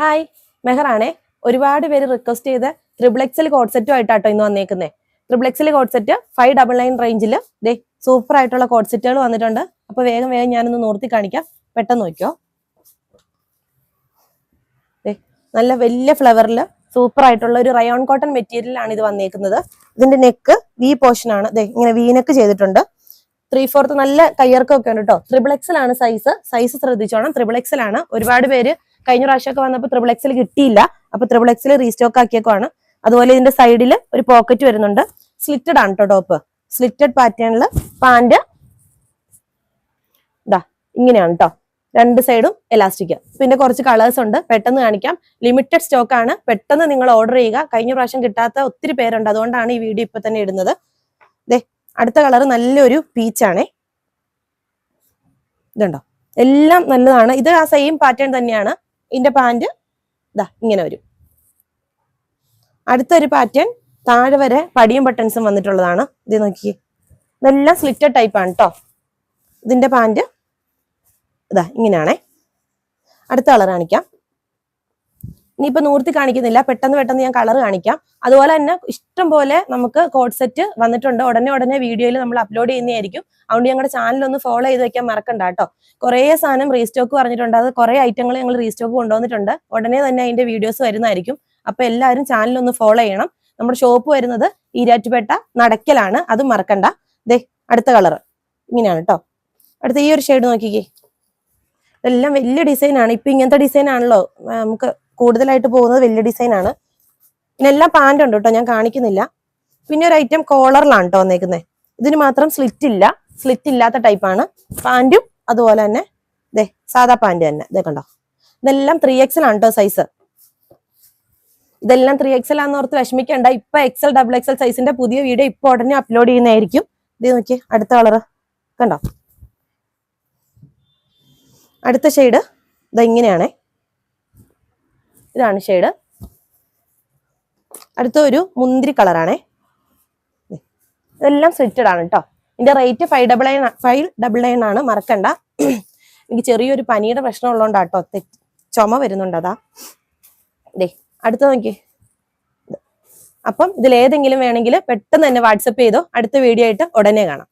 Hi, മെഹറാണേ. ഒരുപാട് പേര് request ചെയ്ത് ത്രിബിൾ കോഡ് സെറ്റും ആയിട്ടാട്ടോ ഇന്ന് വന്നേക്കുന്നത്. ത്രിബിൾ കോഡ് സെറ്റ് 599 റേഞ്ചിൽ ദേ സൂപ്പർ ആയിട്ടുള്ള കോഡ് സെറ്റുകൾ വന്നിട്ടുണ്ട്. അപ്പൊ വേഗം ഞാനൊന്ന് നോർത്തി കാണിക്കാം. പെട്ടെന്ന് നോക്കിയോ. നല്ല വലിയ ഫ്ലവറിൽ സൂപ്പർ ആയിട്ടുള്ള ഒരു റയോൺ കോട്ടൺ മെറ്റീരിയലാണ് ഇത് വന്നേക്കുന്നത്. ഇതിന്റെ നെക്ക് വി പോർഷൻ ആണ്. ഇങ്ങനെ വി നെക്ക് ചെയ്തിട്ടുണ്ട്. 3/4 നല്ല കയ്യർക്കൊക്കെ ഉണ്ട് കേട്ടോ. ത്രിബിൾ ആണ് സൈസ് ശ്രദ്ധിച്ചോണം. ത്രിബിൾ ആണ്. ഒരുപാട് പേര് കഴിഞ്ഞ പ്രാവശ്യമൊക്കെ വന്നപ്പോൾ ത്രിബിൾ കിട്ടിയില്ല. അപ്പൊ ത്രിബിൾ റീസ്റ്റോക്ക് ആക്കിയേക്കാണ്. അതുപോലെ ഇതിന്റെ സൈഡിൽ ഒരു പോക്കറ്റ് വരുന്നുണ്ട്. സ്ലിറ്റഡ് ആണ് കേട്ടോ ടോപ്പ്. സ്ലിറ്റഡ് പാറ്റേണിൽ പാന്റ് ഇതാ ഇങ്ങനെയാണ് കേട്ടോ. രണ്ട് സൈഡും എലാസ്റ്റിക്. പിന്നെ കുറച്ച് കളേഴ്സ് ഉണ്ട്, പെട്ടെന്ന് കാണിക്കാം. ലിമിറ്റഡ് സ്റ്റോക്ക് ആണ്, പെട്ടെന്ന് നിങ്ങൾ ഓർഡർ ചെയ്യുക. കഴിഞ്ഞ പ്രാവശ്യം കിട്ടാത്ത ഒത്തിരി പേരുണ്ട്, അതുകൊണ്ടാണ് ഈ വീഡിയോ ഇപ്പൊ തന്നെ ഇടുന്നത്. അടുത്ത കളർ നല്ലൊരു പീച്ചാണേ. ഇതുണ്ടോ, എല്ലാം നല്ലതാണ്. ഇത് ആ സെയിം പാറ്റേൺ തന്നെയാണ്. ഇതിന്റെ പാന്റ് ഇതാ ഇങ്ങനെ വരും. അടുത്തൊരു പാറ്റേൺ താഴെ വരെ പടിയും ബട്ടൺസും വന്നിട്ടുള്ളതാണ്. ഇത് നോക്കിയേ, ഇതെല്ലാം സ്ലിറ്റഡ് ടൈപ്പ് ആണ് കേട്ടോ. ഇതിന്റെ പാന്റ് ഇതാ ഇങ്ങനെയാണേ. അടുത്ത കളർ കാണിക്കാം. ഇനിയിപ്പോ നൂർത്തി കാണിക്കുന്നില്ല, പെട്ടെന്ന് ഞാൻ കളർ കാണിക്കാം. അതുപോലെ തന്നെ ഇഷ്ടം പോലെ നമുക്ക് കോഡ് സെറ്റ് വന്നിട്ടുണ്ട്. ഉടനെ വീഡിയോയിൽ നമ്മൾ അപ്ലോഡ് ചെയ്യുന്നതായിരിക്കും. അതുകൊണ്ട് ഞങ്ങളുടെ ചാനൽ ഒന്ന് ഫോളോ ചെയ്ത് വെക്കാൻ മറക്കണ്ട കേട്ടോ. കുറേ സാധനം റീസ്റ്റോക്ക് പറഞ്ഞിട്ടുണ്ട്. അത് കുറേ ഐറ്റങ്ങൾ ഞങ്ങൾ റീസ്റ്റോക്ക് കൊണ്ടുവന്നിട്ടുണ്ട്. ഉടനെ തന്നെ അതിന്റെ വീഡിയോസ് വരുന്നതായിരിക്കും. അപ്പൊ എല്ലാവരും ചാനൽ ഒന്ന് ഫോളോ ചെയ്യണം. നമ്മുടെ ഷോപ്പ് വരുന്നത് ഈരാറ്റുപേട്ട നടക്കലാണ്, അത് മറക്കണ്ട. അടുത്ത കളർ ഇങ്ങനെയാണ് കേട്ടോ. അടുത്ത ഈ ഒരു ഷെയ്ഡ് നോക്കിക്കേ. ഇതെല്ലാം വലിയ ഡിസൈൻ ആണ്. ഇപ്പൊ ഇങ്ങനത്തെ ഡിസൈൻ ആണല്ലോ നമുക്ക് കൂടുതലായിട്ട് പോകുന്നത്. വലിയ ഡിസൈൻ ആണ്. ഇതിനെല്ലാം പാന്റ് ഉണ്ട് കേട്ടോ, ഞാൻ കാണിക്കുന്നില്ല. പിന്നെ ഒരു ഐറ്റം കോളറിലാണ് കേട്ടോ വന്നേക്കുന്നത്. ഇതിന് മാത്രം സ്ലിറ്റ് ഇല്ല. സ്ലിറ്റ് ഇല്ലാത്ത ടൈപ്പാണ്. പാന്റും അതുപോലെ തന്നെ സാധാ പാന്റ് തന്നെ. കണ്ടോ, ഇതെല്ലാം 3XL ആണ് കേട്ടോ സൈസ്. ഇതെല്ലാം 3XL ആണെന്ന് ഓർത്ത് വിഷമിക്കണ്ട. ഇപ്പൊ XL, XXL സൈസിന്റെ പുതിയ വീഡിയോ ഇപ്പൊ ഉടനെ അപ്ലോഡ് ചെയ്യുന്നതായിരിക്കും. ഇത് നോക്കിയേ, അടുത്ത കളർ കണ്ടോ. അടുത്ത ഷെയ്ഡ് ഇങ്ങനെയാണേ. ഇതാണ് ഷെയ്ഡ്. അടുത്ത ഒരു മുന്തിരി കളറാണേ. ഇതെല്ലാം സ്ലിറ്റഡ് ആണ് കേട്ടോ. ഇതിന്റെ റേറ്റ് 599 ആണ്, മറക്കണ്ട. എനിക്ക് ചെറിയൊരു പനിയുടെ പ്രശ്നം ഉള്ളതുകൊണ്ടാട്ടോ, ചുമ വരുന്നുണ്ട്. അതാ അടുത്ത നോക്കി. അപ്പം ഇതിലേതെങ്കിലും വേണമെങ്കിൽ പെട്ടെന്ന് തന്നെ വാട്സപ്പ് ചെയ്തോ. അടുത്ത വീഡിയോ ആയിട്ട് ഉടനെ കാണാം.